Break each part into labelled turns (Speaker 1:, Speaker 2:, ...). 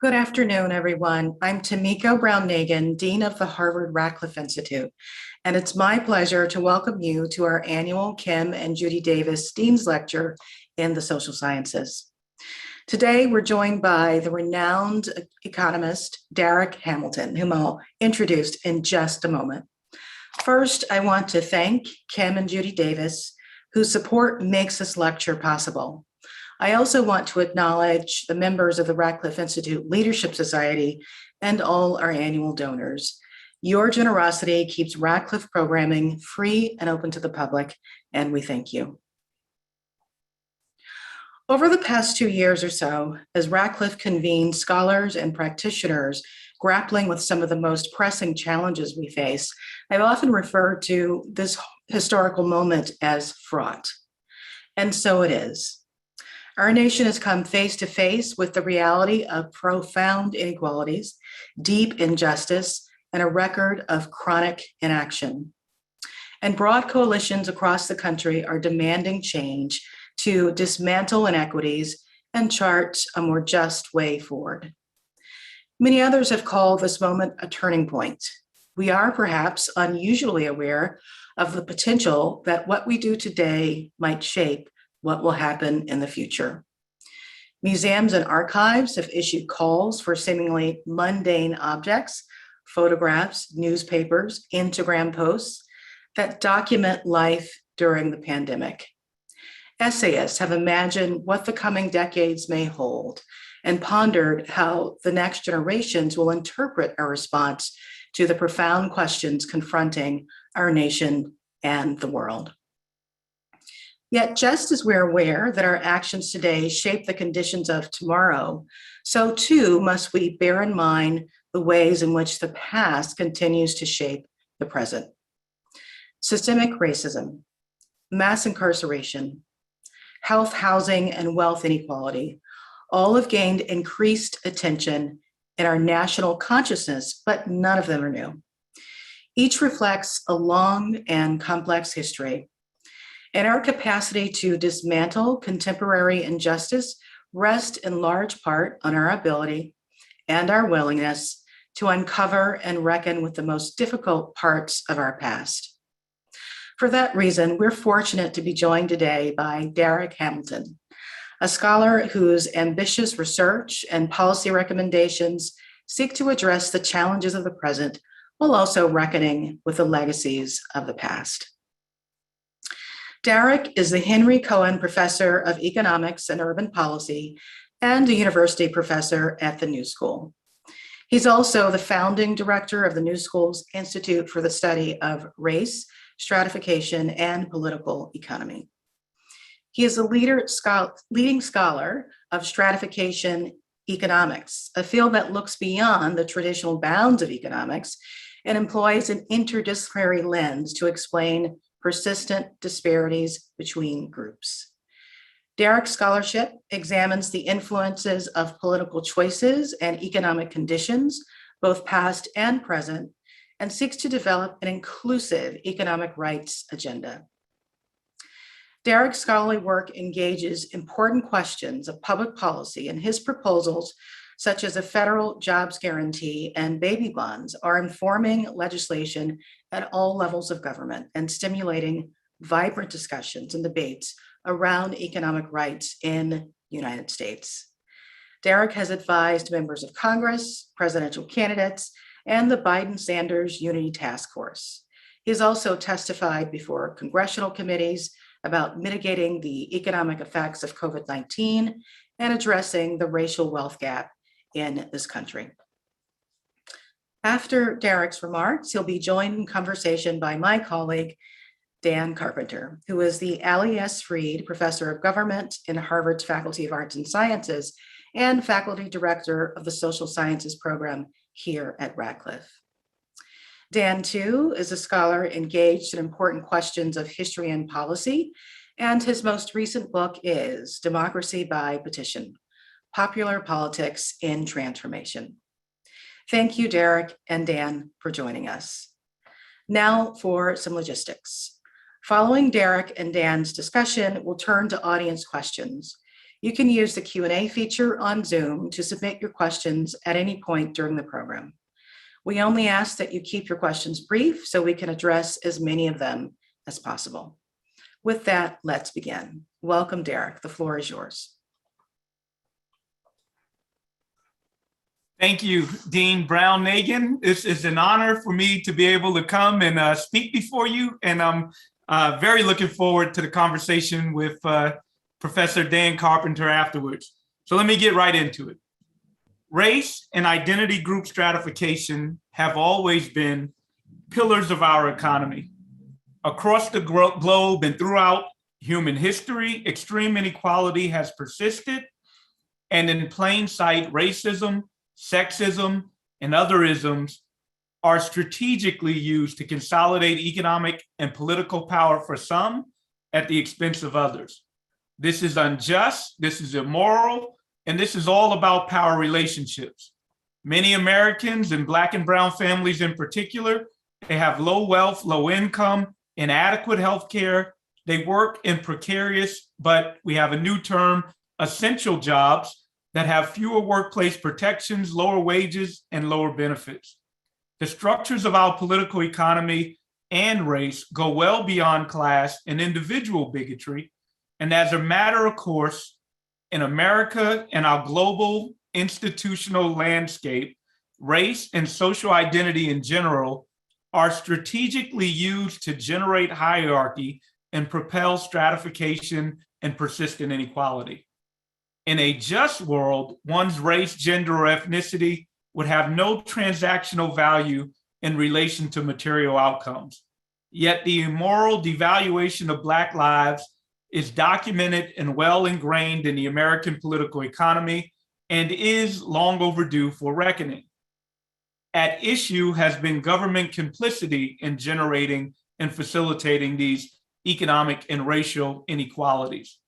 Speaker 1: Good afternoon, everyone. I'm Tamiko Brown-Nagin, Dean of the Harvard Radcliffe Institute, and it's my pleasure to welcome you to our annual Kim and Judy Davis Dean's Lecture in the Social Sciences. Today, we're joined by the renowned economist, Darrick Hamilton, whom I'll introduce in just a moment. First, I want to thank Kim and Judy Davis, whose support makes this lecture possible. I also want to acknowledge the members of the Radcliffe Institute Leadership Society and all our annual donors. Your generosity keeps Radcliffe programming free and open to the public, and we thank you. Over the past 2 years or so, as Radcliffe convened scholars and practitioners grappling with some of the most pressing challenges we face, I've often referred to this historical moment as fraught. And so it is. Our nation has come face to face with the reality of profound inequalities, deep injustice, and a record of chronic inaction. And broad coalitions across the country are demanding change to dismantle inequities and chart a more just way forward. Many others have called this moment a turning point. We are perhaps unusually aware of the potential that what we do today might shape what will happen in the future. Museums and archives have issued calls for seemingly mundane objects, photographs, newspapers, Instagram posts that document life during the pandemic. Essayists have imagined what the coming decades may hold and pondered how the next generations will interpret our response to the profound questions confronting our nation and the world. Yet, just as we're aware that our actions today shape the conditions of tomorrow, so too must we bear in mind the ways in which the past continues to shape the present. Systemic racism, mass incarceration, health, housing, and wealth inequality all have gained increased attention in our national consciousness, but none of them are new. Each reflects a long and complex history. And our capacity to dismantle contemporary injustice rests in large part on our ability and our willingness to uncover and reckon with the most difficult parts of our past. For that reason, we're fortunate to be joined today by Darrick Hamilton, a scholar whose ambitious research and policy recommendations seek to address the challenges of the present while also reckoning with the legacies of the past. Darrick is the Henry Cohen Professor of Economics and Urban Policy and a university professor at the New School. He's also the founding director of the New School's Institute for the Study of Race, Stratification, and Political Economy. He is a leading scholar of stratification economics, a field that looks beyond the traditional bounds of economics and employs an interdisciplinary lens to explain persistent disparities between groups. Darrick's scholarship examines the influences of political choices and economic conditions, both past and present, and seeks to develop an inclusive economic rights agenda. Darrick's scholarly work engages important questions of public policy, and his proposals, such as a federal jobs guarantee and baby bonds, are informing legislation at all levels of government and stimulating vibrant discussions and debates around economic rights in the United States. Darrick has advised members of Congress, presidential candidates, and the Biden-Sanders Unity Task Force. He has also testified before congressional committees about mitigating the economic effects of COVID-19 and addressing the racial wealth gap in this country. After Darrick's remarks, he'll be joined in conversation by my colleague, Dan Carpenter, who is the Allie S. Freed Professor of Government in Harvard's Faculty of Arts and Sciences and Faculty Director of the Social Sciences program here at Radcliffe. Dan, too, is a scholar engaged in important questions of history and policy, and his most recent book is Democracy by Petition: Popular Politics in Transformation. Thank you, Darrick and Dan, for joining us. Now for some logistics. Following Darrick and Dan's discussion, we'll turn to audience questions. You can use the Q&A feature on Zoom to submit your questions at any point during the program. We only ask that you keep your questions brief so we can address as many of them as possible. With that, let's begin. Welcome, Derek. The floor is yours.
Speaker 2: Thank you, Dean Brown-Nagin. This is an honor for me to be able to come and speak before you, and I'm very looking forward to the conversation with Professor Dan Carpenter afterwards. So let me get right into it. Race and identity group stratification have always been pillars of our economy. Across the globe and throughout human history, extreme inequality has persisted, and in plain sight, racism, sexism, and other isms are strategically used to consolidate economic and political power for some at the expense of others. This is unjust, this is immoral, and this is all about power relationships. Many Americans, and Black and brown families in particular, they have low wealth, low income, inadequate health care. They work in precarious, but we have a new term, essential jobs that have fewer workplace protections, lower wages, and lower benefits. The structures of our political economy and race go well beyond class and individual bigotry. And as a matter of course, in America and our global institutional landscape, race and social identity in general are strategically used to generate hierarchy and propel stratification and persistent inequality. In a just world, one's race, gender, or ethnicity would have no transactional value in relation to material outcomes. Yet the immoral devaluation of Black lives is documented and well ingrained in the American political economy and is long overdue for reckoning. At issue has been government complicity in generating and facilitating these economic and racial inequalities.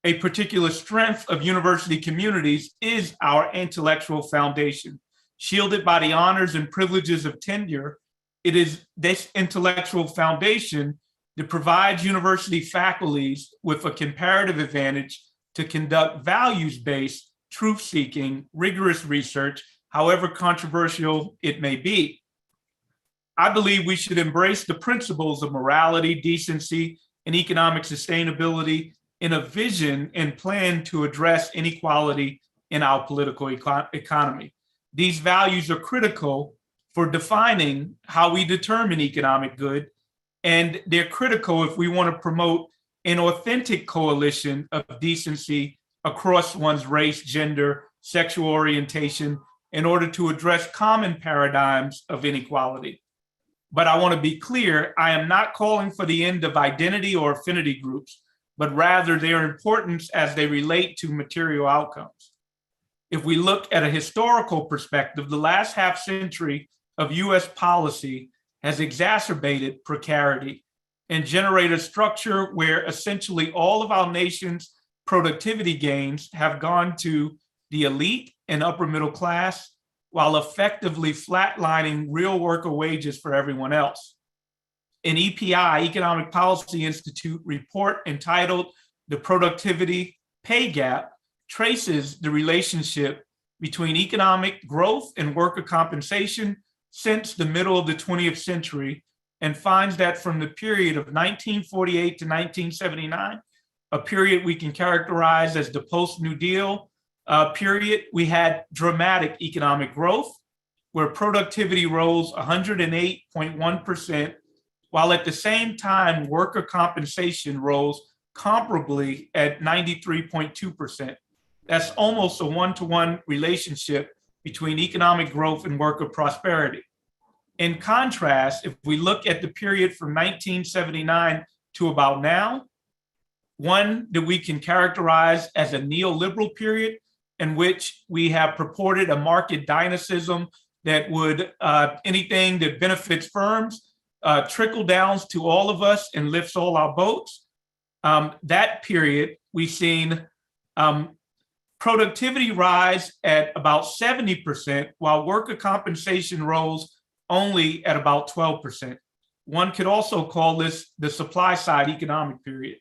Speaker 2: A particular strength of university communities is our intellectual foundation. Shielded by the honors and privileges of tenure, it is this intellectual foundation that provides university faculties with a comparative advantage to conduct values-based, truth-seeking, rigorous research, however controversial it may be. I believe we should embrace the principles of morality, decency, and economic sustainability in a vision and plan to address inequality in our political economy. These values are critical for defining how we determine economic good, and they're critical if we want to promote an authentic coalition of decency across one's race, gender, sexual orientation, in order to address common paradigms of inequality. But I want to be clear, I am not calling for the end of identity or affinity groups, but rather their importance as they relate to material outcomes. If we look at a historical perspective, the last half century of US policy has exacerbated precarity and generated a structure where essentially all of our nation's productivity gains have gone to the elite and upper middle class, while effectively flatlining real worker wages for everyone else. An EPI, Economic Policy Institute report entitled The Productivity Pay Gap traces the relationship between economic growth and worker compensation since the middle of the 20th century, and finds that from the period of 1948 to 1979, a period we can characterize as the post-New Deal period, we had dramatic economic growth where productivity rose 108.1%, while at the same time, worker compensation rose comparably at 93.2%. That's almost a one-to-one relationship between economic growth and worker prosperity. In contrast, if we look at the period from 1979 to about now, one that we can characterize as a neoliberal period in which we have purported a market dynamism that would, anything that benefits firms, trickle down to all of us and lifts all our boats. That period, we've seen productivity rise at about 70%, while worker compensation rose only at about 12%. One could also call this the supply side economic period.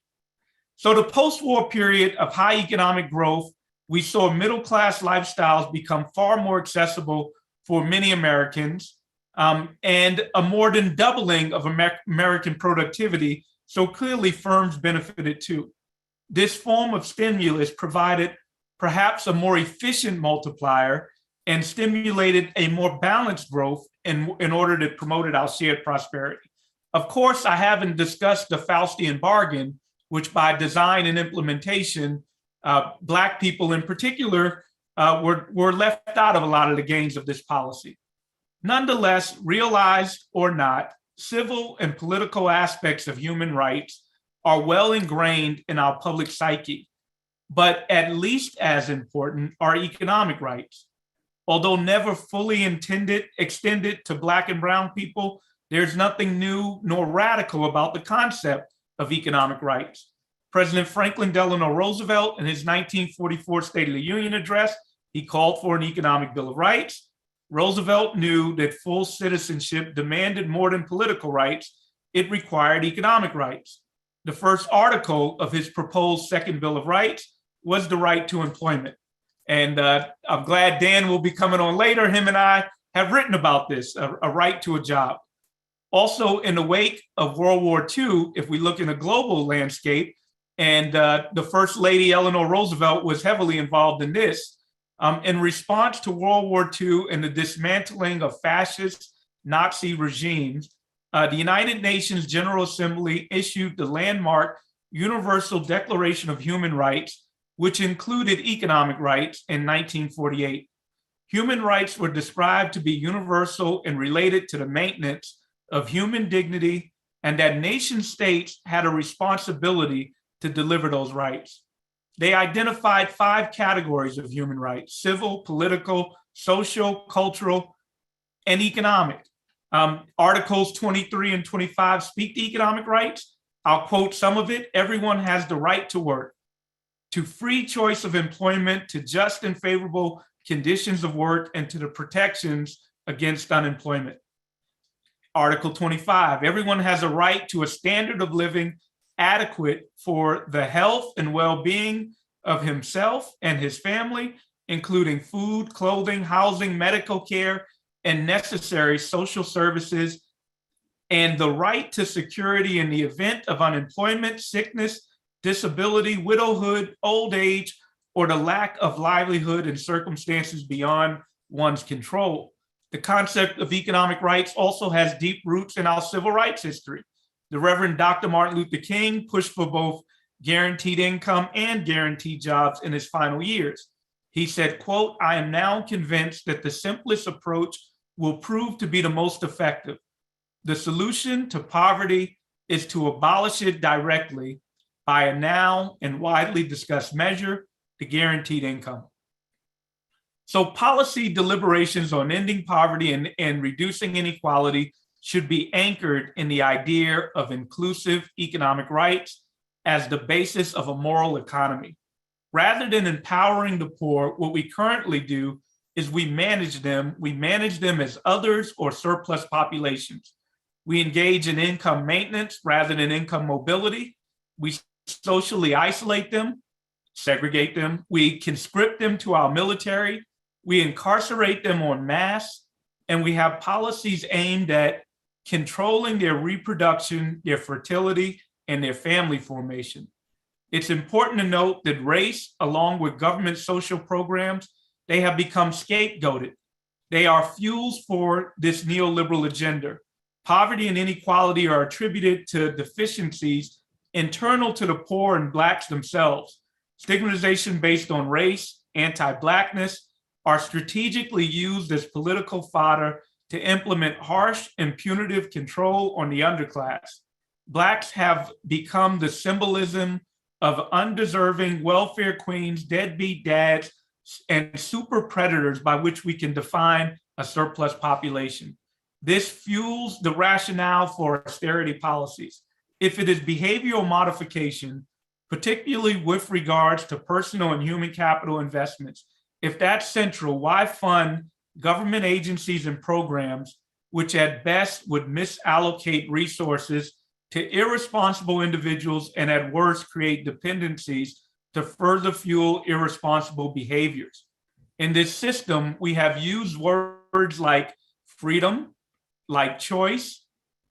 Speaker 2: So the post-war period of high economic growth, we saw middle-class lifestyles become far more accessible for many Americans, and a more than doubling of American productivity. So clearly firms benefited too. This form of stimulus provided perhaps a more efficient multiplier and stimulated a more balanced growth in order to promote our shared prosperity. Of course, I haven't discussed the Faustian bargain, which by design and implementation, Black people in particular were left out of a lot of the gains of this policy. Nonetheless, realized or not, civil and political aspects of human rights are well ingrained in our public psyche, but at least as important are economic rights. Although never fully extended to Black and brown people, there's nothing new nor radical about the concept of economic rights. President Franklin Delano Roosevelt, in his 1944 State of the Union address, he called for an economic Bill of Rights. Roosevelt knew that full citizenship demanded more than political rights, it required economic rights. The first article of his proposed second Bill of Rights was the right to employment. And I'm glad Dan will be coming on later. Him and I have written about this, a right to a job. Also, in the wake of World War II, if we look in a global landscape, and the First Lady Eleanor Roosevelt was heavily involved in this, in response to World War II and the dismantling of fascist Nazi regimes, the United Nations General Assembly issued the landmark Universal Declaration of Human Rights, which included economic rights in 1948. Human rights were described to be universal and related to the maintenance of human dignity, and that nation states had a responsibility to deliver those rights. They identified 5 categories of human rights: civil, political, social, cultural, and economic. Articles 23 and 25 speak to economic rights. I'll quote some of it. Everyone has the right to work, to free choice of employment, to just and favorable conditions of work, and to the protections against unemployment. Article 25, everyone has a right to a standard of living adequate for the health and well-being of himself and his family, including food, clothing, housing, medical care, and necessary social services, and the right to security in the event of unemployment, sickness, disability, widowhood, old age, or the lack of livelihood in circumstances beyond one's control. The concept of economic rights also has deep roots in our civil rights history. The Reverend Dr. Martin Luther King pushed for both guaranteed income and guaranteed jobs in his final years. He said, quote, "I am now convinced that the simplest approach will prove to be the most effective. The solution to poverty is to abolish it directly by a now and widely discussed measure, the guaranteed income." So policy deliberations on ending poverty and reducing inequality should be anchored in the idea of inclusive economic rights as the basis of a moral economy. Rather than empowering the poor, what we currently do is we manage them as others or surplus populations. We engage in income maintenance rather than income mobility. We socially isolate them, segregate them. We conscript them to our military. We incarcerate them en masse, and we have policies aimed at controlling their reproduction, their fertility, and their family formation. It's important to note that race, along with government social programs, they have become scapegoated. They are fuels for this neoliberal agenda. Poverty and inequality are attributed to deficiencies internal to the poor and Blacks themselves. Stigmatization based on race, anti-Blackness, are strategically used as political fodder to implement harsh and punitive control on the underclass. Blacks have become the symbolism of undeserving welfare queens, deadbeat dads, and super predators by which we can define a surplus population. This fuels the rationale for austerity policies. If it is behavioral modification, particularly with regards to personal and human capital investments, if that's central, why fund government agencies and programs which at best would misallocate resources to irresponsible individuals and at worst create dependencies to further fuel irresponsible behaviors. In this system, we have used words like freedom, like choice.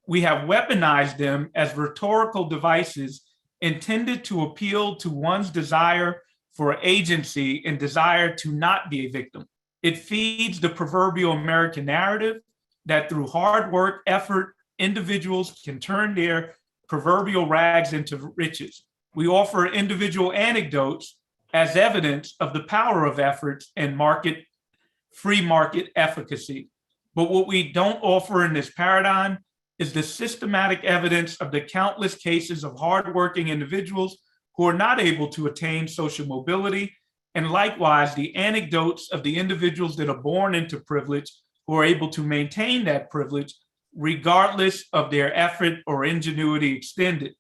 Speaker 2: We have weaponized them as rhetorical devices intended to appeal to one's desire for agency and desire to not be a victim. It feeds the proverbial American narrative that through hard work, effort, individuals can turn their proverbial rags into riches. We offer individual anecdotes as evidence of the power of efforts and free market efficacy. But what we don't offer in this paradigm is the systematic evidence of the countless cases of hardworking individuals who are not able to attain social mobility, and likewise the anecdotes of the individuals that are born into privilege who are able to maintain that privilege regardless of their effort or ingenuity extended.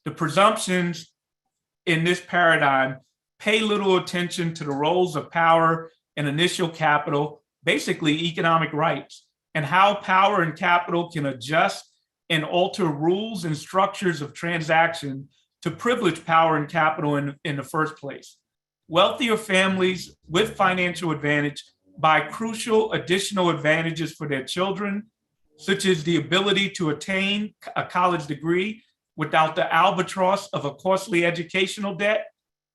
Speaker 2: The presumptions in this paradigm pay little attention to the roles of power and initial capital, basically economic rights, and how power and capital can adjust and alter rules and structures of transaction to privilege power and capital in the first place. Wealthier families with financial advantage buy crucial additional advantages for their children, such as the ability to attain a college degree without the albatross of a costly educational debt,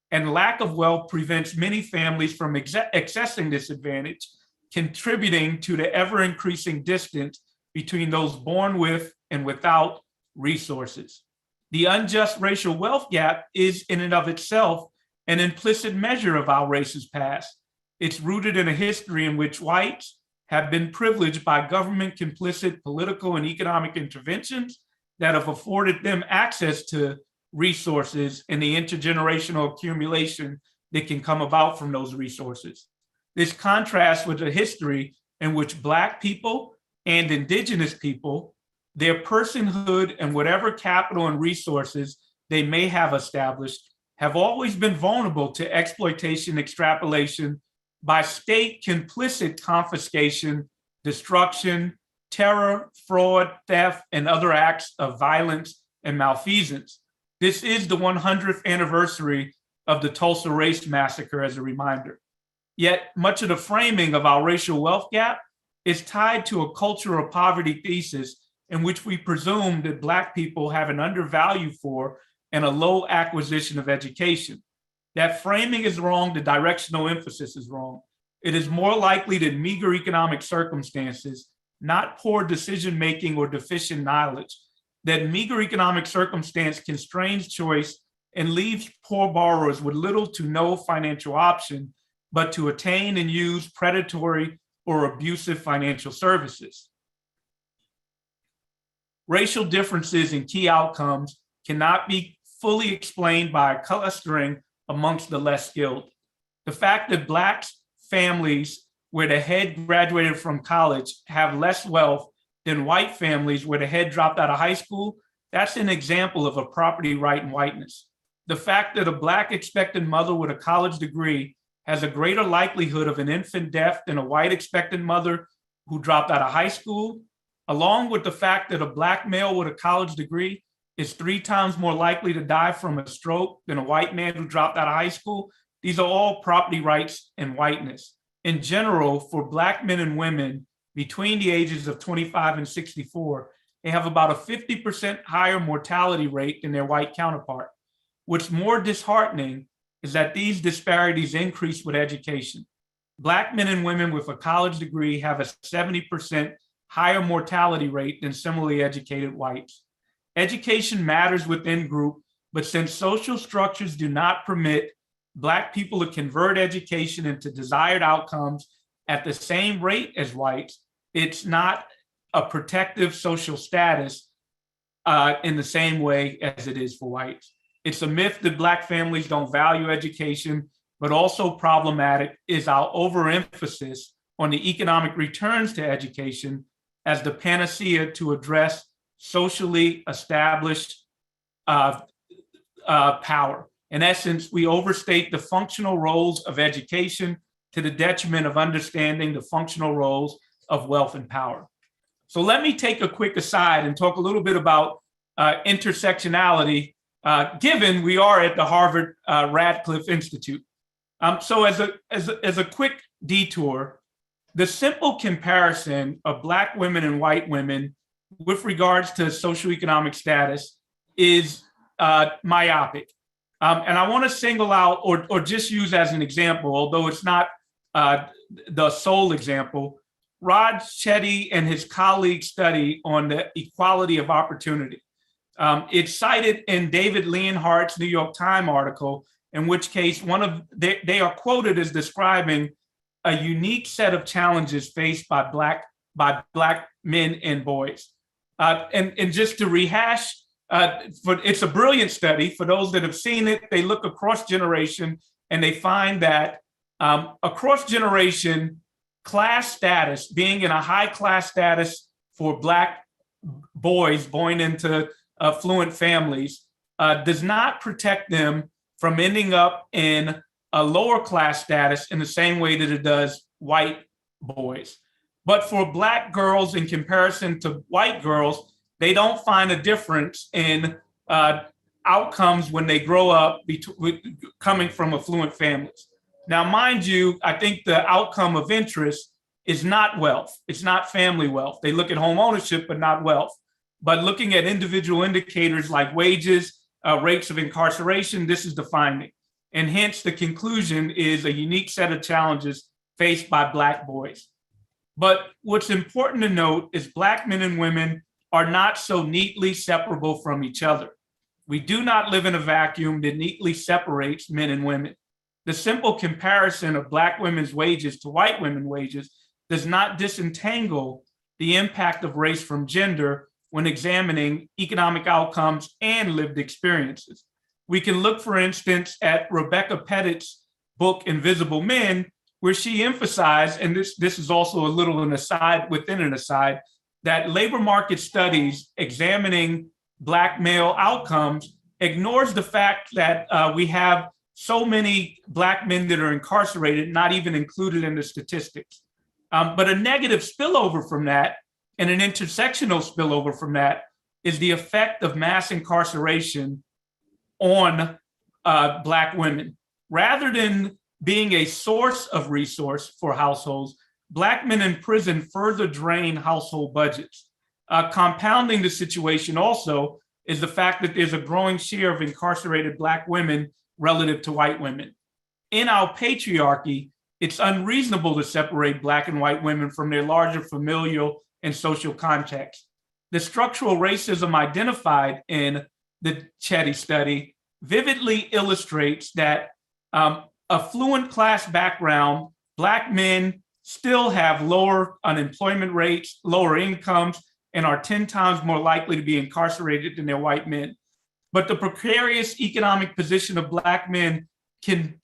Speaker 2: and lack of wealth prevents many families from accessing this advantage, contributing to the ever-increasing distance between those born with and without resources. The unjust racial wealth gap is in and of itself an implicit measure of our race's past. It's rooted in a history in which whites have been privileged by government complicit political and economic interventions that have afforded them access to resources and the intergenerational accumulation that can come about from those resources. This contrasts with a history in which Black people and Indigenous people, their personhood and whatever capital and resources they may have established, have always been vulnerable to exploitation, extrapolation by state complicit confiscation, destruction, terror, fraud, theft, and other acts of violence and malfeasance. This is the 100th anniversary of the Tulsa Race Massacre as a reminder. Yet much of the framing of our racial wealth gap is tied to a culture of poverty thesis in which we presume that Black people have an undervalue for and a low acquisition of education. That framing is wrong, the directional emphasis is wrong. It is more likely that meager economic circumstances, not poor decision-making or deficient knowledge, that meager economic circumstance constrains choice and leaves poor borrowers with little to no financial option but to attain and use predatory or abusive financial services. Racial differences in key outcomes cannot be fully explained by a clustering amongst the less skilled. The fact that Black families where the head graduated from college have less wealth than white families where the head dropped out of high school, that's an example of a property right in whiteness. The fact that a Black expectant mother with a college degree has a greater likelihood of an infant death than a white expectant mother who dropped out of high school, along with the fact that a Black male with a college degree is 3 times more likely to die from a stroke than a white man who dropped out of high school. These are all property rights in whiteness. In general, for Black men and women between the ages of 25 and 64, they have about a 50% higher mortality rate than their white counterpart. What's more disheartening is that these disparities increase with education. Black men and women with a college degree have a 70% higher mortality rate than similarly educated whites. Education matters within group, but since social structures do not permit Black people to convert education into desired outcomes at the same rate as whites, it's not a protective social status in the same way as it is for whites. It's a myth that Black families don't value education, but also problematic is our overemphasis on the economic returns to education as the panacea to address socially established power. In essence, we overstate the functional roles of education to the detriment of understanding the functional roles of wealth and power. So let me take a quick aside and talk a little bit about intersectionality, given we are at the Harvard Radcliffe Institute. So as a quick detour, the simple comparison of Black women and white women with regards to socioeconomic status is myopic. And I want to single out or just use as an example, although it's not the sole example, Rod Chetty and his colleagues' study on the equality of opportunity. It's cited in David Leonhardt's New York Times article, in which case they are quoted as describing a unique set of challenges faced by Black men and boys. And just to rehash, it's a brilliant study. For those that have seen it, they look across generation and they find that across generation, class status, being in a high class status for Black boys born into affluent families, does not protect them from ending up in a lower class status in the same way that it does white boys. But for Black girls, in comparison to white girls, they don't find a difference in outcomes when they grow up coming from affluent families. Now, mind you, I think the outcome of interest is not wealth. It's not family wealth. They look at home ownership, but not wealth. But looking at individual indicators like wages, rates of incarceration, this is the finding. And hence the conclusion is a unique set of challenges faced by Black boys. But what's important to note is Black men and women are not so neatly separable from each other. We do not live in a vacuum that neatly separates men and women. The simple comparison of Black women's wages to white women's wages does not disentangle the impact of race from gender when examining economic outcomes and lived experiences. We can look, for instance, at Rebecca Pettit's book, Invisible Men, where she emphasized, and this is also a little an aside within an aside, that labor market studies examining Black male outcomes ignores the fact that we have so many Black men that are incarcerated, not even included in the statistics. But a negative spillover from that, and an intersectional spillover from that, is the effect of mass incarceration on Black women. Rather than being a source of resource for households, Black men in prison further drain household budgets. Compounding the situation also is the fact that there's a growing share of incarcerated Black women relative to white women. In our patriarchy, it's unreasonable to separate Black and white women from their larger familial and social context. The structural racism identified in the Chetty study vividly illustrates that affluent class background, Black men still have lower unemployment rates, lower incomes, and are 10 times more likely to be incarcerated than their white men. But the precarious economic position of Black men can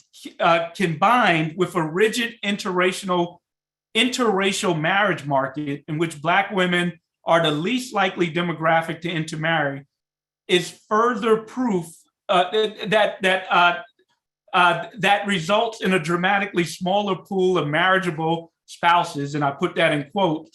Speaker 2: bind with a rigid interracial marriage market in which Black women are the least likely demographic to intermarry, is further proof that results in a dramatically smaller pool of marriageable spouses, and I put that in quotes,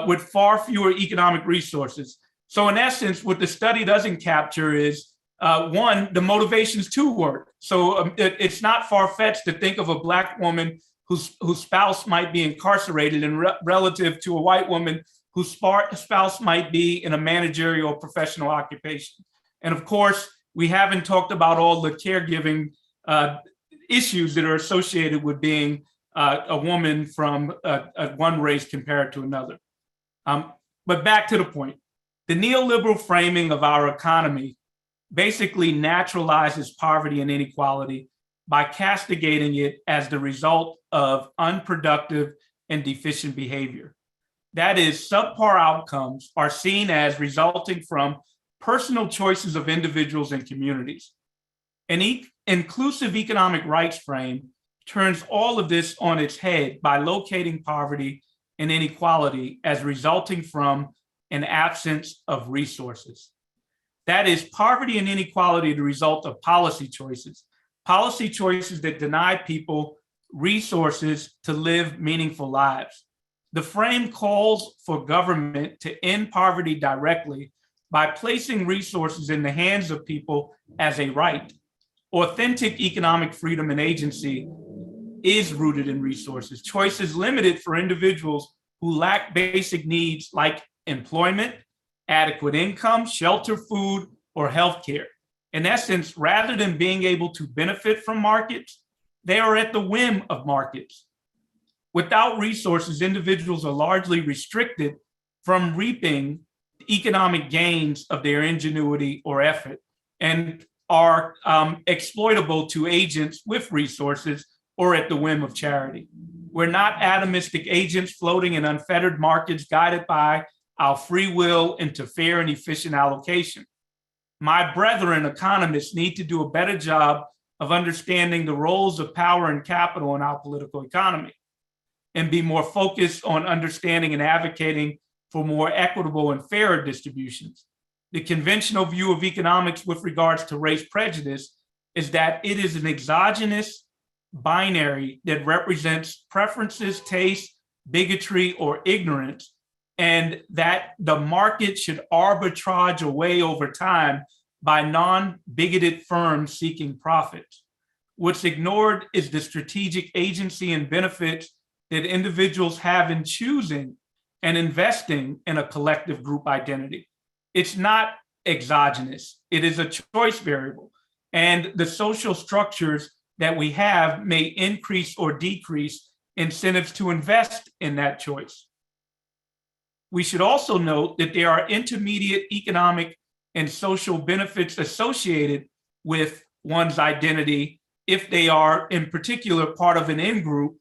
Speaker 2: with far fewer economic resources. So in essence, what the study doesn't capture is, one, the motivations to work. So it's not far-fetched to think of a Black woman whose spouse might be incarcerated and relative to a white woman whose spouse might be in a managerial or professional occupation. And of course, we haven't talked about all the caregiving issues that are associated with being a woman from one race compared to another. But back to the point, the neoliberal framing of our economy basically naturalizes poverty and inequality by castigating it as the result of unproductive and deficient behavior. That is, subpar outcomes are seen as resulting from personal choices of individuals and communities. An inclusive economic rights frame turns all of this on its head by locating poverty and inequality as resulting from an absence of resources. That is, poverty and inequality are the result of policy choices that deny people resources to live meaningful lives. The frame calls for government to end poverty directly by placing resources in the hands of people as a right. Authentic economic freedom and agency is rooted in resources. Choice is limited for individuals who lack basic needs like employment, adequate income, shelter, food, or healthcare. In essence, rather than being able to benefit from markets, they are at the whim of markets. Without resources, individuals are largely restricted from reaping economic gains of their ingenuity or effort and are exploitable to agents with resources or at the whim of charity. We're not atomistic agents floating in unfettered markets guided by our free will into fair and efficient allocation. My brethren, economists, need to do a better job of understanding the roles of power and capital in our political economy and be more focused on understanding and advocating for more equitable and fairer distributions. The conventional view of economics with regards to race prejudice is that it is an exogenous binary that represents preferences, taste, bigotry, or ignorance, and that the market should arbitrage away over time by non-bigoted firms seeking profits. What's ignored is the strategic agency and benefits that individuals have in choosing and investing in a collective group identity. It's not exogenous, it is a choice variable. And the social structures that we have may increase or decrease incentives to invest in that choice. We should also note that there are intermediate economic and social benefits associated with one's identity if they are in particular part of an in-group,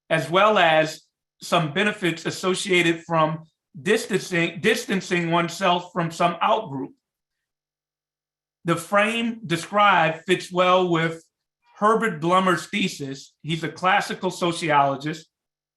Speaker 2: as well as some benefits associated from distancing oneself from some out-group. The frame described fits well with Herbert Blummer's thesis. He's a classical sociologist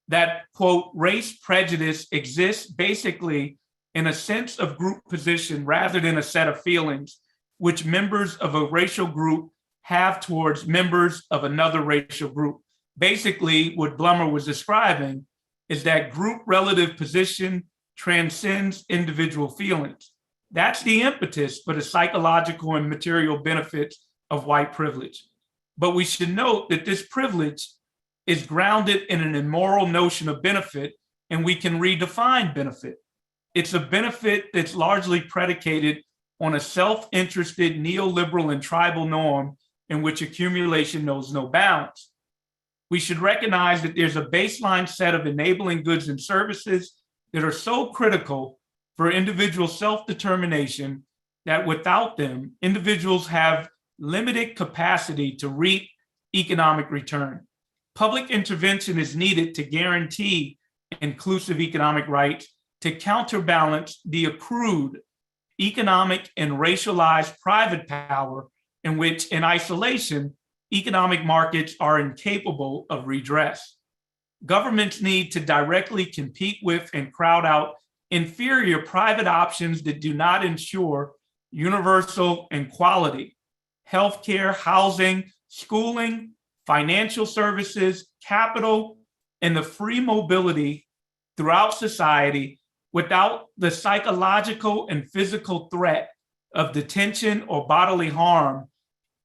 Speaker 2: that, quote, race prejudice exists basically in a sense of group position rather than a set of feelings which members of a racial group have towards members of another racial group. Basically, what Blummer was describing is that group relative position transcends individual feelings. That's the impetus for the psychological and material benefits of white privilege. But we should note that this privilege is grounded in an immoral notion of benefit, and we can redefine benefit. It's a benefit that's largely predicated on a self-interested neoliberal and tribal norm in which accumulation knows no bounds. We should recognize that there's a baseline set of enabling goods and services that are so critical for individual self-determination that without them, individuals have limited capacity to reap economic return. Public intervention is needed to guarantee inclusive economic rights to counterbalance the accrued economic and racialized private power in which, in isolation, economic markets are incapable of redress. Governments need to directly compete with and crowd out inferior private options that do not ensure universal and quality healthcare, housing, schooling, financial services, capital, and the free mobility throughout society without the psychological and physical threat of detention or bodily harm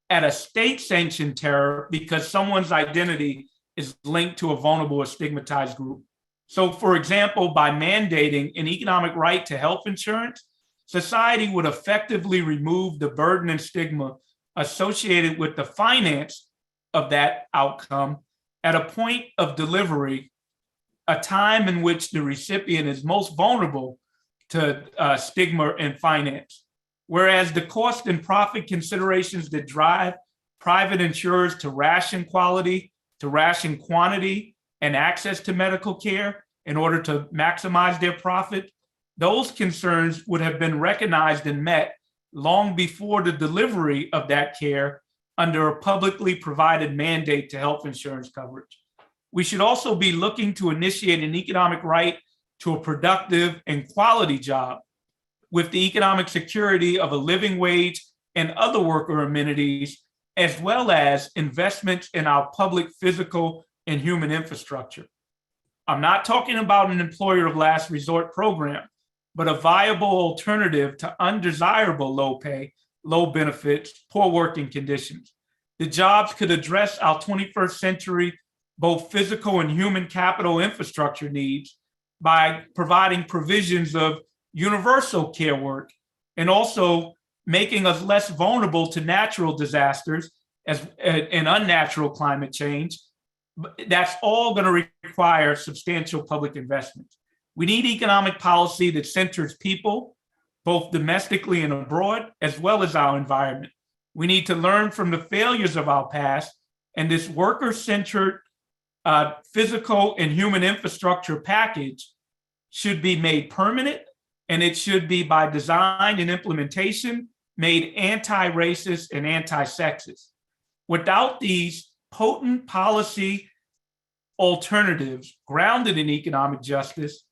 Speaker 2: at a state-sanctioned terror because someone's identity is linked to a vulnerable or stigmatized group. So, for example, by mandating an economic right to health insurance, society would effectively remove the burden and stigma associated with the finance of that outcome at a point of delivery, a time in which the recipient is most vulnerable to stigma and finance. Whereas the cost and profit considerations that drive private insurers to ration quality, to ration quantity, and access to medical care in order to maximize their profit, those concerns would have been recognized and met long before the delivery of that care under a publicly provided mandate to health insurance coverage. We should also be looking to initiate an economic right to a productive and quality job with the economic security of a living wage and other worker amenities, as well as investments in our public physical and human infrastructure. I'm not talking about an employer of last resort program. but a viable alternative to undesirable low pay, low benefits, poor working conditions. The jobs could address our 21st century, both physical and human capital infrastructure needs by providing provisions of universal care work and also making us less vulnerable to natural disasters and unnatural climate change. That's all going to require substantial public investment. We need economic policy that centers people, both domestically and abroad, as well as our environment. We need to learn from the failures of our past, and this worker-centered physical and human infrastructure package should be made permanent, and it should be by design and implementation made anti-racist and anti-sexist. Without these potent policy alternatives grounded in economic justice,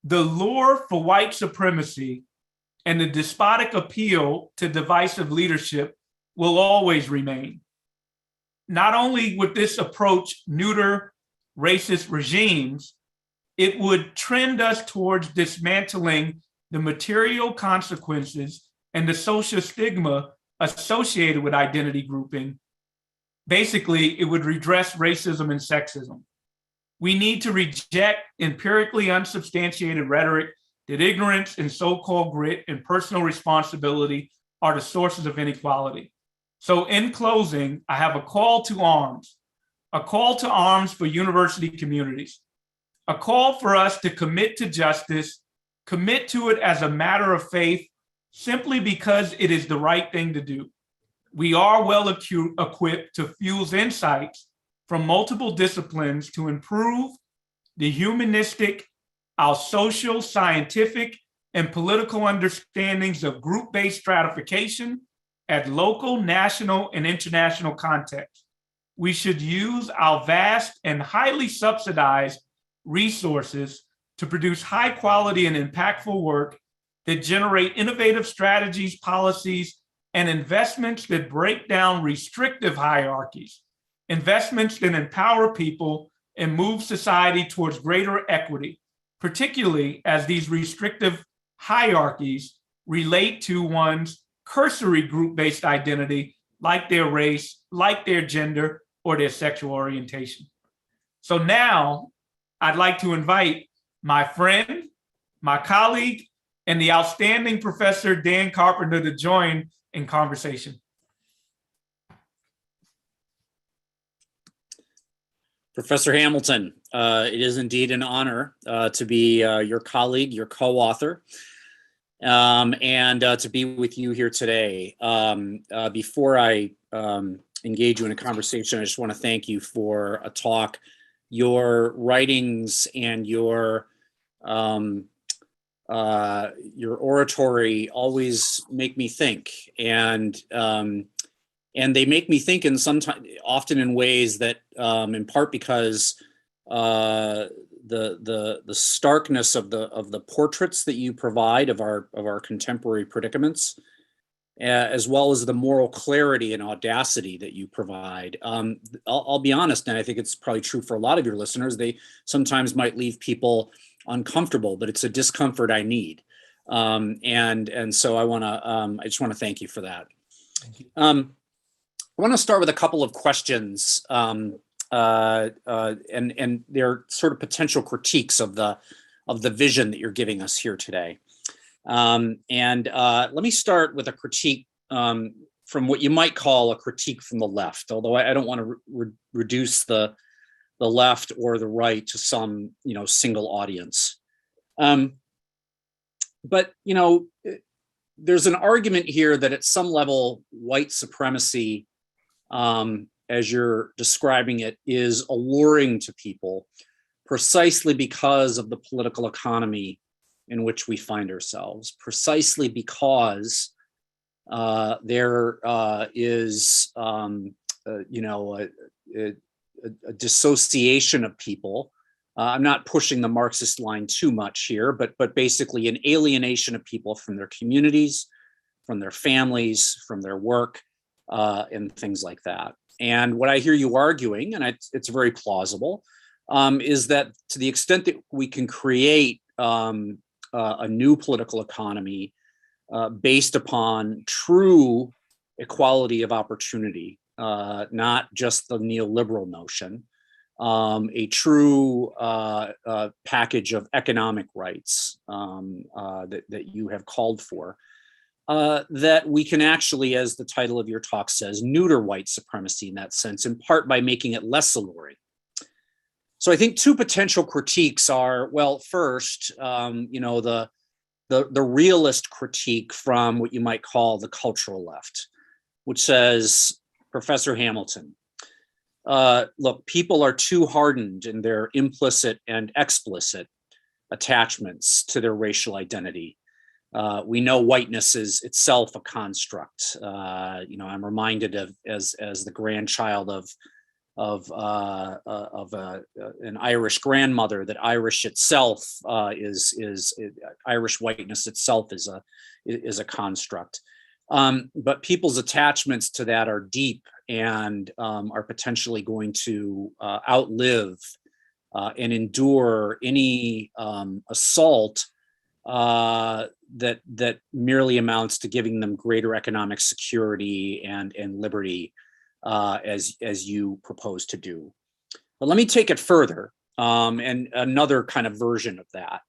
Speaker 2: the lure for white supremacy and the despotic appeal to divisive leadership will always remain. Not only would this approach neuter racist regimes, it would trend us towards dismantling the material consequences and the social stigma associated with identity grouping. Basically, it would redress racism and sexism. We need to reject empirically unsubstantiated rhetoric that ignorance and so-called grit and personal responsibility are the sources of inequality. So in closing, I have a call to arms for university communities, a call for us to commit to justice, commit to it as a matter of faith, simply because it is the right thing to do. We are well equipped to fuse insights from multiple disciplines to improve the humanistic, our social, scientific, and political understandings of group-based stratification at local, national, and international contexts. We should use our vast and highly subsidized resources to produce high quality and impactful work that generate innovative strategies, policies, and investments that break down restrictive hierarchies, investments that empower people and move society towards greater equity, particularly as these restrictive hierarchies relate to one's cursory group-based identity, like their race, like their gender, or their sexual orientation. So now I'd like to invite my friend, my colleague, and the outstanding Professor Dan Carpenter to join in conversation.
Speaker 3: Professor Hamilton, it is indeed an honor to be your colleague, your co-author, and to be with you here today. Before I engage you in a conversation, I just want to thank you for a talk. Your writings and your oratory always make me think, and they make me think often in ways that, in part because the starkness of the portraits that you provide of our contemporary predicaments, as well as the moral clarity and audacity that you provide. I'll be honest, and I think it's probably true for a lot of your listeners, they sometimes might leave people uncomfortable, but it's a discomfort I need. And so I just want to thank you for that.
Speaker 2: Thank you.
Speaker 3: I want to start with a couple of questions, and they're sort of potential critiques of the vision that you're giving us here today. Let me start with a critique from what you might call a critique from the left, although I don't want to reduce the left or the right to some single audience. But there's an argument here that at some level white supremacy, as you're describing it, is alluring to people precisely because of the political economy in which we find ourselves, precisely because there is a dissociation of people. I'm not pushing the Marxist line too much here, but basically an alienation of people from their communities, from their families, from their work, and things like that. And what I hear you arguing, and it's very plausible, is that to the extent that we can create a new political economy based upon true equality of opportunity, not just the neoliberal notion, a true package of economic rights that you have called for, that we can actually, as the title of your talk says, neuter white supremacy in that sense, in part by making it less alluring. So I think two potential critiques are, well, first, the realist critique from what you might call the cultural left, which says, Professor Hamilton, look, people are too hardened in their implicit and explicit attachments to their racial identity. We know whiteness is itself a construct. I'm reminded of as the grandchild of an Irish grandmother that Irish itself Irish whiteness itself is a construct. But people's attachments to that are deep and are potentially going to outlive and endure any assault that merely amounts to giving them greater economic security and liberty, as you propose to do. But let me take it further, and another kind of version of that.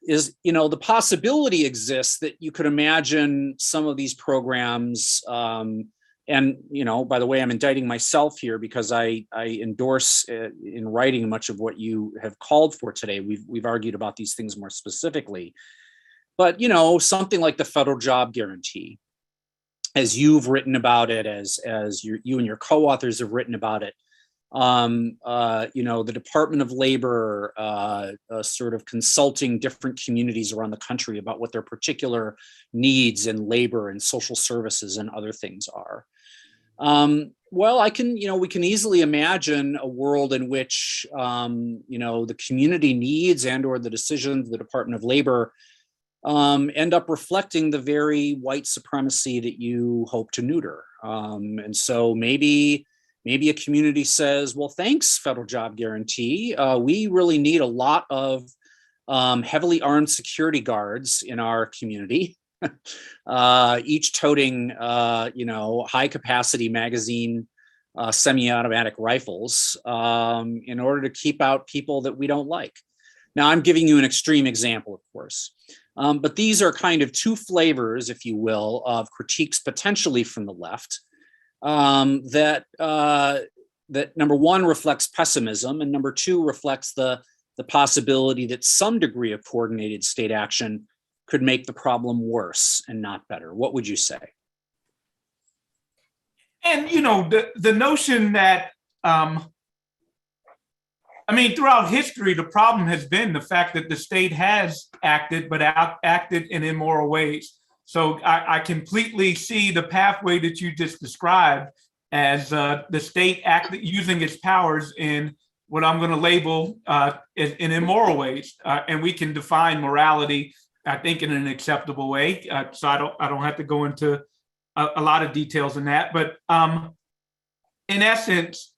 Speaker 3: Is the possibility exists that you could imagine some of these programs, and by the way, I'm indicting myself here because I endorse in writing much of what you have called for today. We've argued about these things more specifically, but something like the federal job guarantee, as you've written about it, as you and your co-authors have written about it. The Department of Labor sort of consulting different communities around the country about what their particular needs in labor and social services and other things are. Well, we can easily imagine a world in which, the community needs and or the decisions of the Department of Labor end up reflecting the very white supremacy that you hope to neuter. And so maybe a community says, well, thanks, federal job guarantee. We really need a lot of heavily armed security guards in our community, each toting, high capacity magazine semi-automatic rifles in order to keep out people that we don't like. Now, I'm giving you an extreme example, of course. But these are kind of two flavors, if you will, of critiques potentially from the left that number one reflects pessimism, and number two reflects the possibility that some degree of coordinated state action could make the problem worse and not better. What would you say?
Speaker 2: And the notion that throughout history, the problem has been the fact that the state has acted, but acted in immoral ways. So I completely see the pathway that you just described as the state using its powers in what I'm going to label in immoral ways, and we can define morality, I think, in an acceptable way. So I don't have to go into a lot of details in that, but in essence,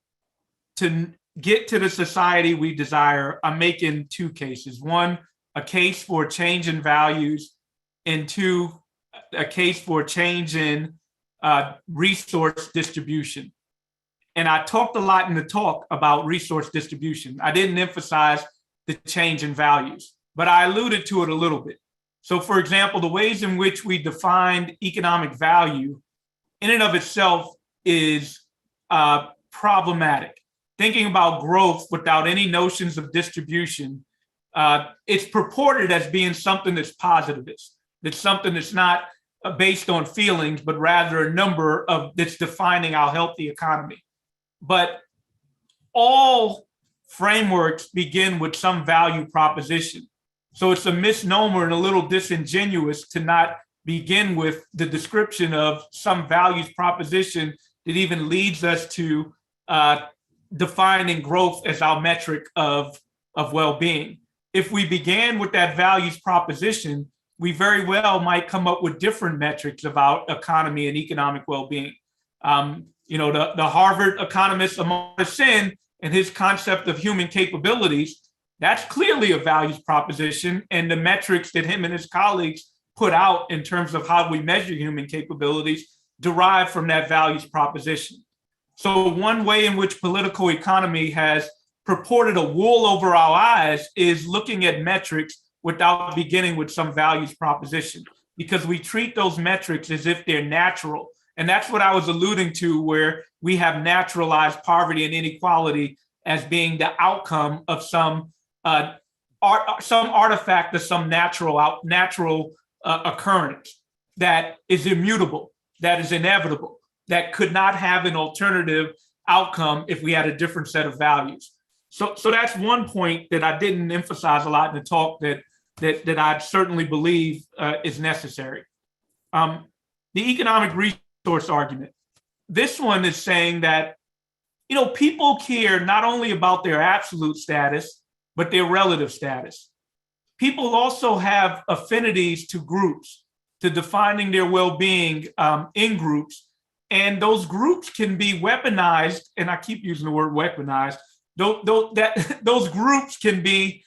Speaker 2: to get to the society we desire, I'm making two cases. One, a case for change in values, and two, a case for change in resource distribution. And I talked a lot in the talk about resource distribution. I didn't emphasize the change in values, but I alluded to it a little bit. So for example, the ways in which we defined economic value in and of itself is problematic. Thinking about growth without any notions of distribution, it's purported as being something that's positivist. That's something that's not based on feelings, but rather a number that's defining our healthy economy. But all frameworks begin with some value proposition. So it's a misnomer and a little disingenuous to not begin with the description of some values proposition that even leads us to defining growth as our metric of well-being. If we began with that values proposition, we very well might come up with different metrics about economy and economic well-being. The Harvard economist Amartya Sen and his concept of human capabilities, that's clearly a values proposition. And the metrics that him and his colleagues put out in terms of how we measure human capabilities derive from that values proposition. So one way in which political economy has purported a wool over our eyes is looking at metrics without beginning with some values proposition, because we treat those metrics as if they're natural. And that's what I was alluding to, where we have naturalized poverty and inequality as being the outcome of some artifact of some natural occurrence that is immutable, that is inevitable, that could not have an alternative outcome if we had a different set of values. So that's one point that I didn't emphasize a lot in the talk that I certainly believe is necessary. The economic resource argument. This one is saying that, people care not only about their absolute status, but their relative status. People also have affinities to groups, to defining their well-being in groups. And those groups can be weaponized, and I keep using the word weaponized, those groups can be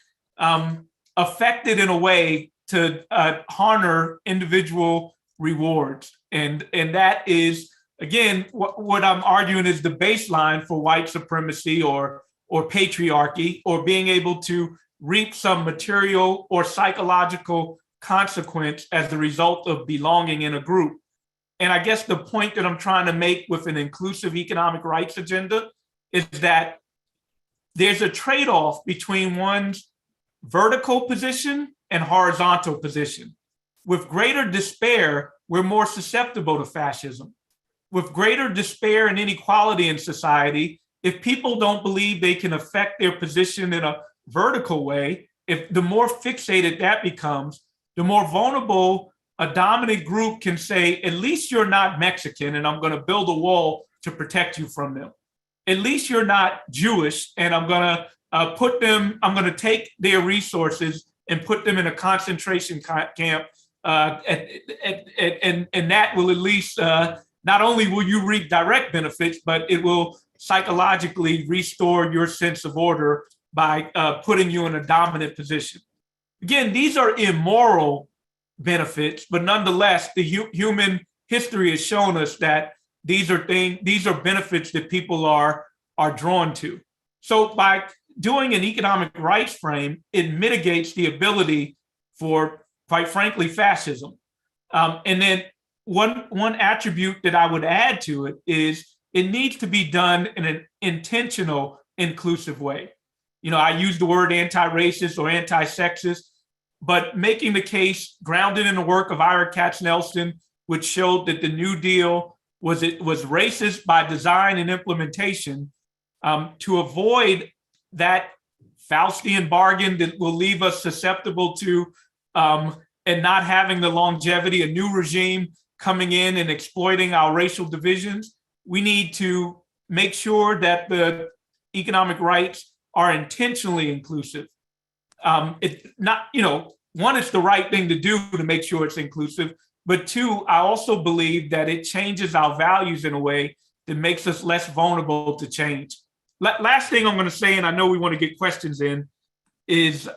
Speaker 2: affected in a way to harness individual rewards. And that is, again, what I'm arguing is the baseline for white supremacy or patriarchy, or being able to reap some material or psychological consequence as the result of belonging in a group. And I guess the point that I'm trying to make with an inclusive economic rights agenda is that there's a trade-off between one's vertical position and horizontal position. With greater despair, we're more susceptible to fascism. With greater despair and inequality in society, if people don't believe they can affect their position in a vertical way, if the more fixated that becomes, the more vulnerable a dominant group can say, at least you're not Mexican, and I'm going to build a wall to protect you from them. At least you're not Jewish, and I'm going to take their resources and put them in a concentration camp. And that will at least, not only will you reap direct benefits, but it will psychologically restore your sense of order by putting you in a dominant position. Again, these are immoral benefits, but nonetheless, the human history has shown us that these are benefits that people are drawn to. So by doing an economic rights frame, it mitigates the ability for, quite frankly, fascism. And then one attribute that I would add to it is it needs to be done in an intentional, inclusive way. I use the word anti-racist or anti-sexist, but making the case grounded in the work of Ira Katz-Nelson, which showed that the New Deal was racist by design and implementation, to avoid that Faustian bargain that will leave us susceptible to and not having the longevity, a new regime coming in and exploiting our racial divisions. We need to make sure that the economic rights are intentionally inclusive. It's not, one, it's the right thing to do to make sure it's inclusive, but two, I also believe that it changes our values in a way that makes us less vulnerable to change. Last thing I'm going to say, and I know we want to get questions in, is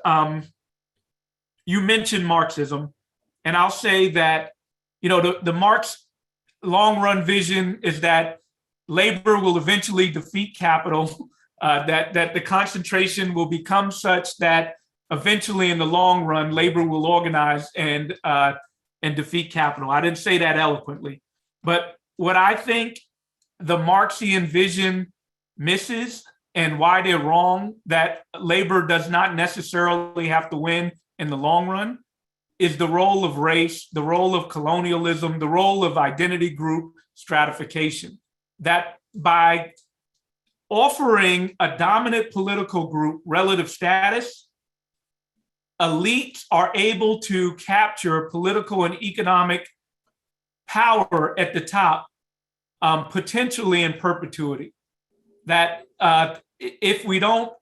Speaker 2: you mentioned Marxism, and I'll say that, the Marx long run vision is that labor will eventually defeat capital, that the concentration will become such that eventually in the long run, labor will organize and defeat capital. I didn't say that eloquently, but what I think the Marxian vision misses and why they're wrong, that labor does not necessarily have to win in the long run, is the role of race, the role of colonialism, the role of identity group stratification. That by offering a dominant political group relative status, elites are able to capture political and economic power at the top, potentially in perpetuity. That if we don't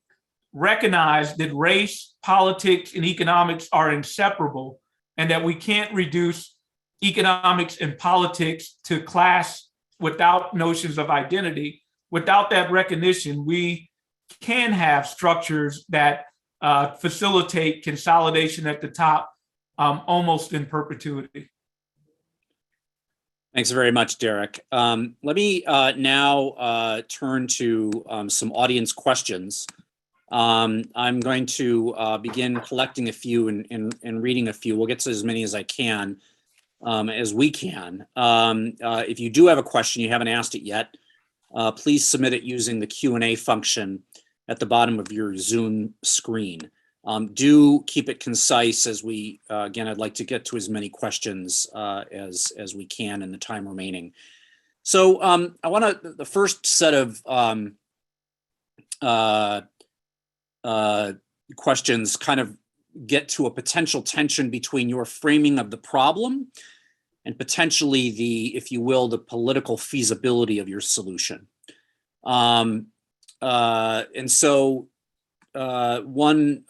Speaker 2: recognize that race, politics, and economics are inseparable, and that we can't reduce economics and politics to class without notions of identity, without that recognition, we can have structures that facilitate consolidation at the top almost in perpetuity.
Speaker 3: Thanks very much, Derek. Let me now turn to some audience questions. I'm going to begin collecting a few and reading a few. We'll get to as many as I can, as we can. If you do have a question, you haven't asked it yet, please submit it using the Q&A function at the bottom of your Zoom screen. Do keep it concise as we, again, I'd like to get to as many questions as we can in the time remaining. So I want to, the first set of questions kind of get to a potential tension between your framing of the problem and potentially the, if you will, the political feasibility of your solution. And so one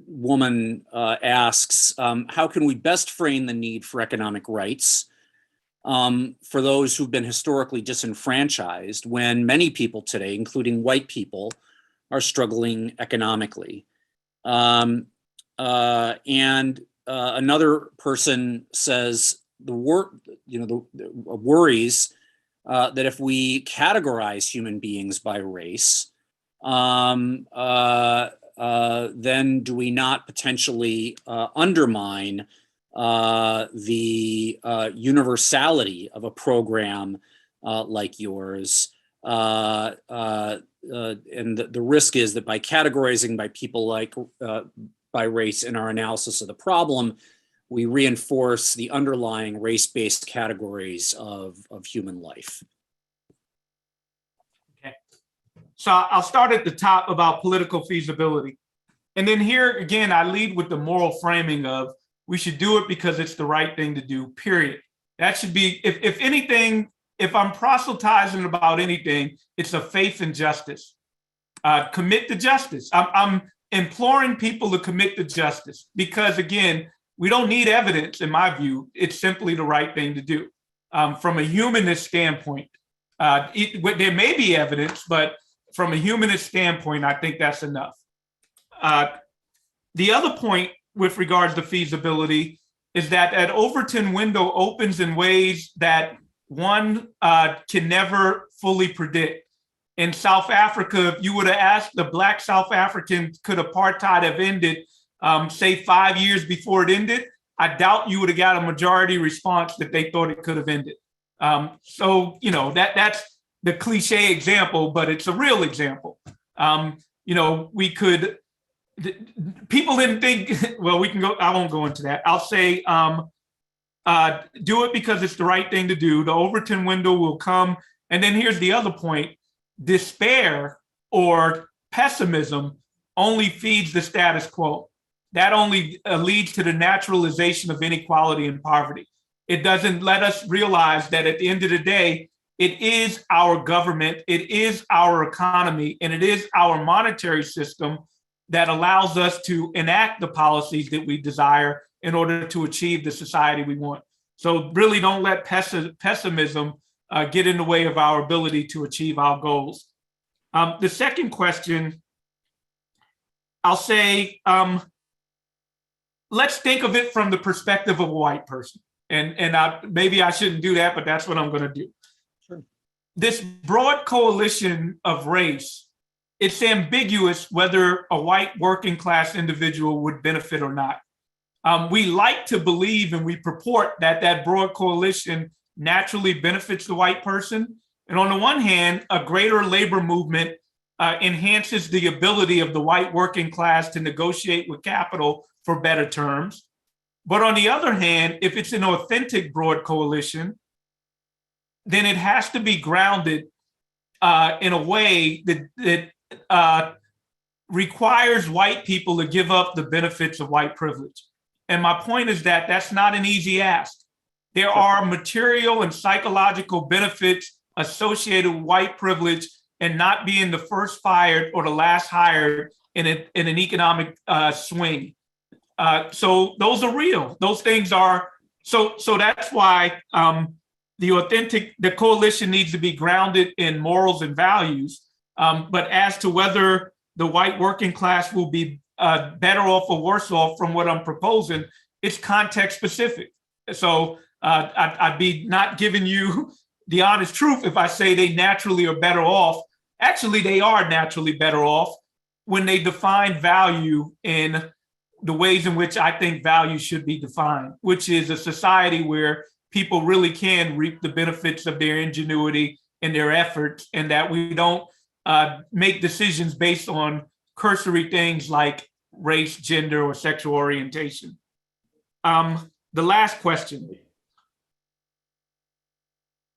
Speaker 3: woman asks, how can we best frame the need for economic rights for those who've been historically disenfranchised when many people today, including white people, are struggling economically? Another person says worries that if we categorize human beings by race, then do we not potentially undermine the universality of a program like yours? And the risk is that by categorizing by people like by race in our analysis of the problem, we reinforce the underlying race-based categories of human life.
Speaker 2: Okay, so I'll start at the top about political feasibility. And then here again, I lead with the moral framing of we should do it because it's the right thing to do, period. That should be, if anything, if I'm proselytizing about anything, it's a faith in justice. Commit to justice. I'm imploring people to commit to justice because, again, we don't need evidence, in my view. It's simply the right thing to do. From a humanist standpoint, there may be evidence, but from a humanist standpoint, I think that's enough. The other point with regards to feasibility is that that Overton window opens in ways that one can never fully predict. In South Africa, if you would have asked the Black South Africans, could apartheid have ended, say 5 years before it ended, I doubt you would have got a majority response that they thought it could have ended. So, you know, that's the cliche example, but it's a real example. You know, we could, people didn't think, well, we can go, I won't go into that. I'll say, do it because it's the right thing to do. The Overton window will come. And then here's the other point. Despair or pessimism only feeds the status quo. That only leads to the naturalization of inequality and poverty. It doesn't let us realize that at the end of the day, it is our government, it is our economy, and it is our monetary system that allows us to enact the policies that we desire in order to achieve the society we want. So really don't let pessimism get in the way of our ability to achieve our goals. The second question, I'll say, let's think of it from the perspective of a white person. And maybe I shouldn't do that, but that's what I'm going to do. Sure. This broad coalition of race, it's ambiguous whether a white working class individual would benefit or not. We like to believe and we purport that that broad coalition naturally benefits the white person. And on the one hand, a greater labor movement enhances the ability of the white working class to negotiate with capital for better terms. But on the other hand, if it's an authentic broad coalition, then it has to be grounded in a way that requires white people to give up the benefits of white privilege. And my point is that that's not an easy ask. There are material and psychological benefits associated with white privilege and not being the first fired or the last hired in an economic swing. So those are real. Those things are, so that's why the coalition needs to be grounded in morals and values. But as to whether the white working class will be better off or worse off from what I'm proposing, it's context specific. So I'd be not giving you the honest truth if I say they naturally are better off. Actually, they are naturally better off when they define value in the ways in which I think value should be defined, which is a society where people really can reap the benefits of their ingenuity and their efforts, and that we don't make decisions based on cursory things like race, gender, or sexual orientation. The last question.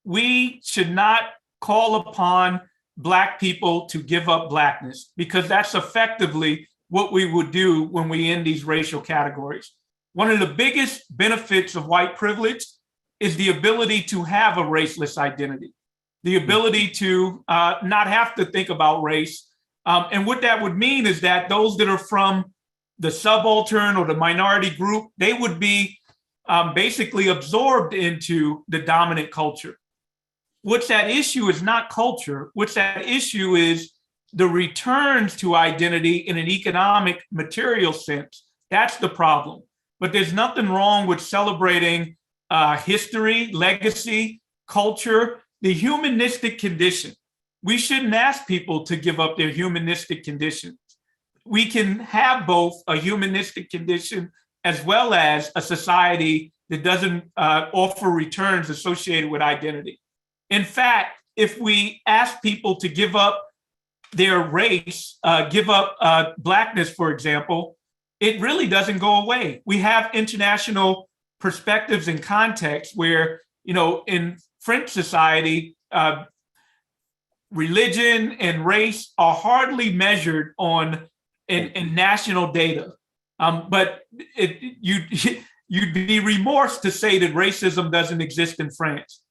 Speaker 2: We should not call upon Black people to give up Blackness, because that's effectively what we would do when we end these racial categories. One of the biggest benefits of white privilege is the ability to have a raceless identity, the ability to not have to think about race. And what that would mean is that those that are from the subaltern or the minority group, they would be basically absorbed into the dominant culture. What's at issue is not culture. What's at issue is the returns to identity in an economic, material sense. That's the problem. But there's nothing wrong with celebrating history, legacy, culture, the humanistic condition. We shouldn't ask people to give up their humanistic conditions. We can have both a humanistic condition as well as a society that doesn't offer returns associated with identity. In fact, if we ask people to give up their race, give up Blackness, for example, it really doesn't go away. We have international perspectives and contexts where, in French society, religion and race are hardly measured in national data. But you'd be remorse to say that racism doesn't exist in France.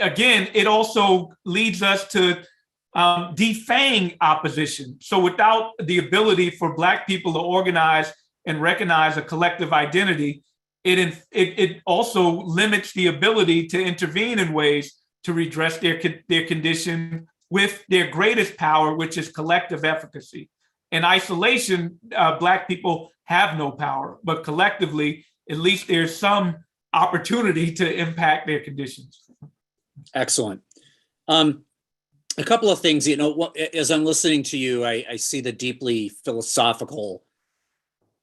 Speaker 2: Again, it also leads us to defang opposition. So without the ability for Black people to organize and recognize a collective identity, it also limits the ability to intervene in ways to redress their condition with their greatest power, which is collective efficacy. In isolation, Black people have no power, but collectively, at least there's some opportunity to impact their conditions.
Speaker 3: Excellent. A couple of things, as I'm listening to you, I see the deeply philosophical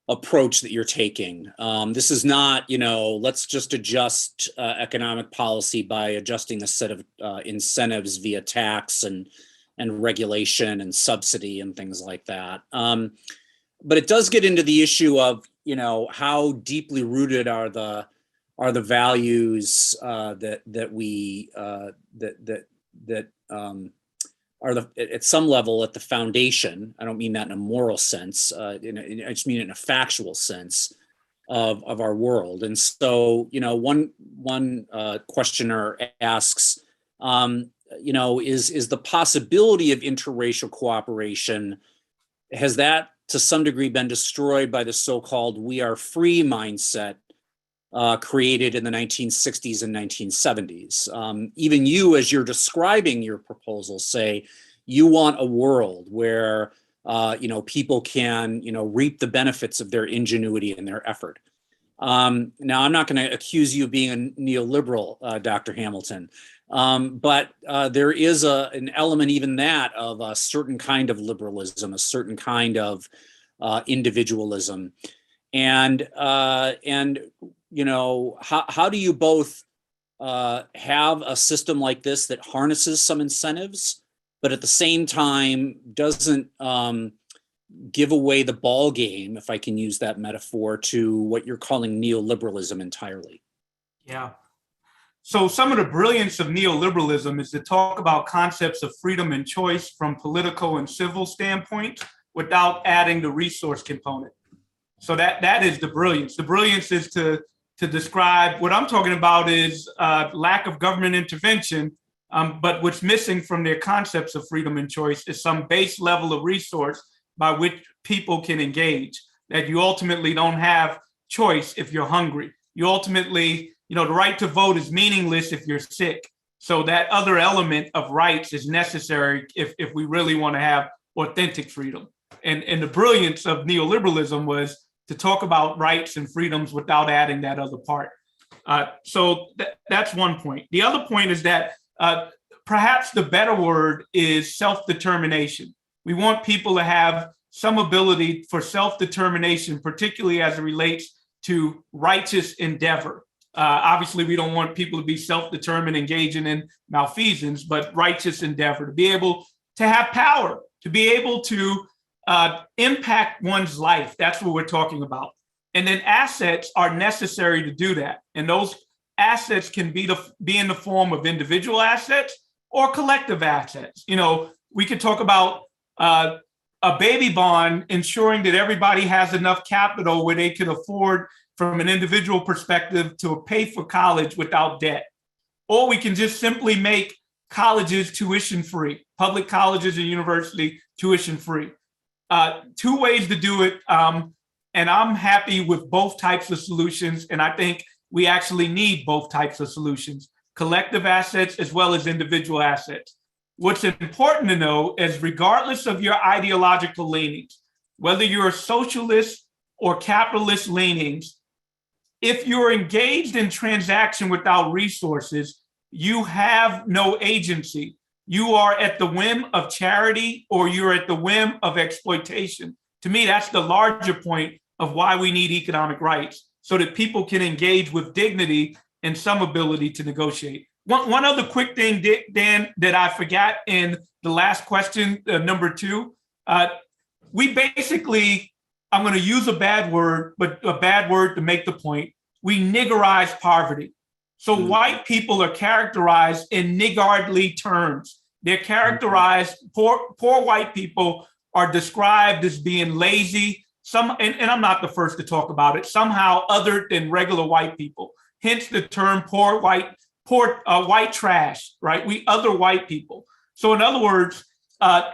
Speaker 3: approach that you're taking. This is not, let's just adjust economic policy by adjusting a set of incentives via tax and regulation and subsidy and things like that. But it does get into the issue of, how deeply rooted are the values that we are at some level at the foundation. I don't mean that in a moral sense. I just mean it in a factual sense of our world. And so, one questioner asks, is the possibility of interracial cooperation, has that to some degree been destroyed by the so-called "we are free" mindset created in the 1960s and 1970s. Even you, as you're describing your proposal, say you want a world where people can reap the benefits of their ingenuity and their effort. Now, I'm not going to accuse you of being a neoliberal, Dr. Hamilton, but there is an element, even that, of a certain kind of liberalism, a certain kind of individualism, and how do you both have a system like this that harnesses some incentives, but at the same time doesn't give away the ball game, if I can use that metaphor, to what you're calling neoliberalism entirely?
Speaker 2: Yeah. So some of the brilliance of neoliberalism is to talk about concepts of freedom and choice from political and civil standpoints without adding the resource component. So that is the brilliance. The brilliance is to describe what I'm talking about is lack of government intervention, but what's missing from their concepts of freedom and choice is some base level of resource by which people can engage, that you ultimately don't have choice if you're hungry. You ultimately, the right to vote is meaningless if you're sick. So that other element of rights is necessary if we really want to have authentic freedom. And the brilliance of neoliberalism was to talk about rights and freedoms without adding that other part. So that's one point. The other point is that perhaps the better word is self-determination. We want people to have some ability for self-determination, particularly as it relates to righteous endeavor. Obviously, we don't want people to be self-determined, engaging in malfeasance, but righteous endeavor, to be able to have power, to be able to impact one's life. That's what we're talking about. And then assets are necessary to do that. And those assets can be in the form of individual assets or collective assets. You know, we could talk about a baby bond ensuring that everybody has enough capital where they could afford, from an individual perspective, to pay for college without debt. Or we can just simply make colleges tuition free, public colleges and university tuition free. Two ways to do it. And I'm happy with both types of solutions. And I think we actually need both types of solutions, collective assets as well as individual assets. What's important to know is, regardless of your ideological leanings, whether you're a socialist or capitalist leanings, if you're engaged in transaction without resources, you have no agency. You are at the whim of charity, or you're at the whim of exploitation. To me, that's the larger point of why we need economic rights, so that people can engage with dignity and some ability to negotiate. One other quick thing, Dan, that I forgot in the last question, number 2, we basically, I'm going to use a bad word, but a bad word to make the point. We niggerize poverty. So white people are characterized in niggardly terms. They're characterized, poor white people are described as being lazy, and I'm not the first to talk about it, somehow other than regular white people. Hence the term poor white trash, right? We other white people. So in other words,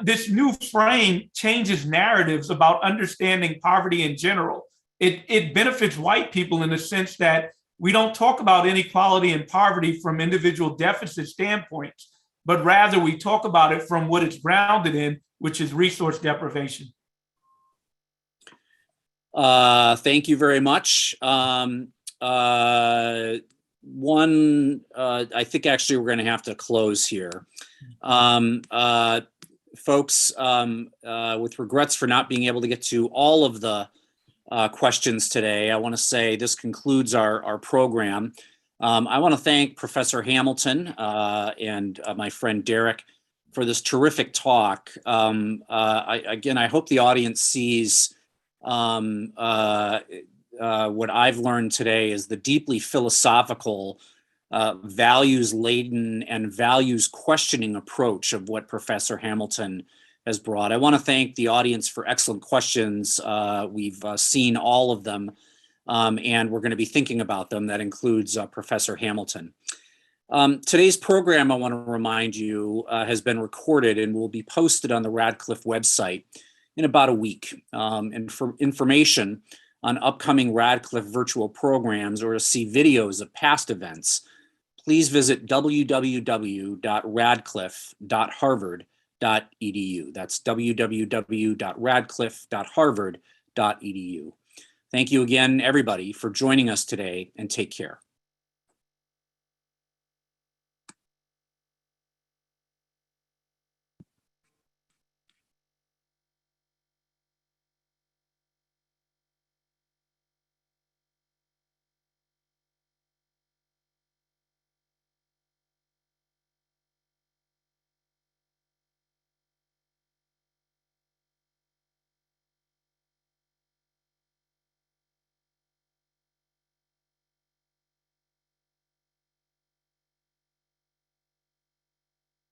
Speaker 2: this new frame changes narratives about understanding poverty in general. It benefits white people in the sense that we don't talk about inequality and poverty from individual deficit standpoints, but rather we talk about it from what it's grounded in, which is resource deprivation.
Speaker 3: Thank you very much. I think actually we're going to have to close here. Folks, with regrets for not being able to get to all of the questions today, I want to say this concludes our program. I want to thank Professor Hamilton and my friend Derek for this terrific talk. I hope the audience sees what I've learned today is the deeply philosophical, values-laden and values-questioning approach of what Professor Hamilton has brought. I want to thank the audience for excellent questions. We've seen all of them, and we're going to be thinking about them. That includes Professor Hamilton. Today's program, I want to remind you, has been recorded and will be posted on the Radcliffe website in about a week. And for information on upcoming Radcliffe virtual programs or to see videos of past events, please visit www.radcliffe.harvard.edu. That's www.radcliffe.harvard.edu. Thank you again, everybody, for joining us today, and take care.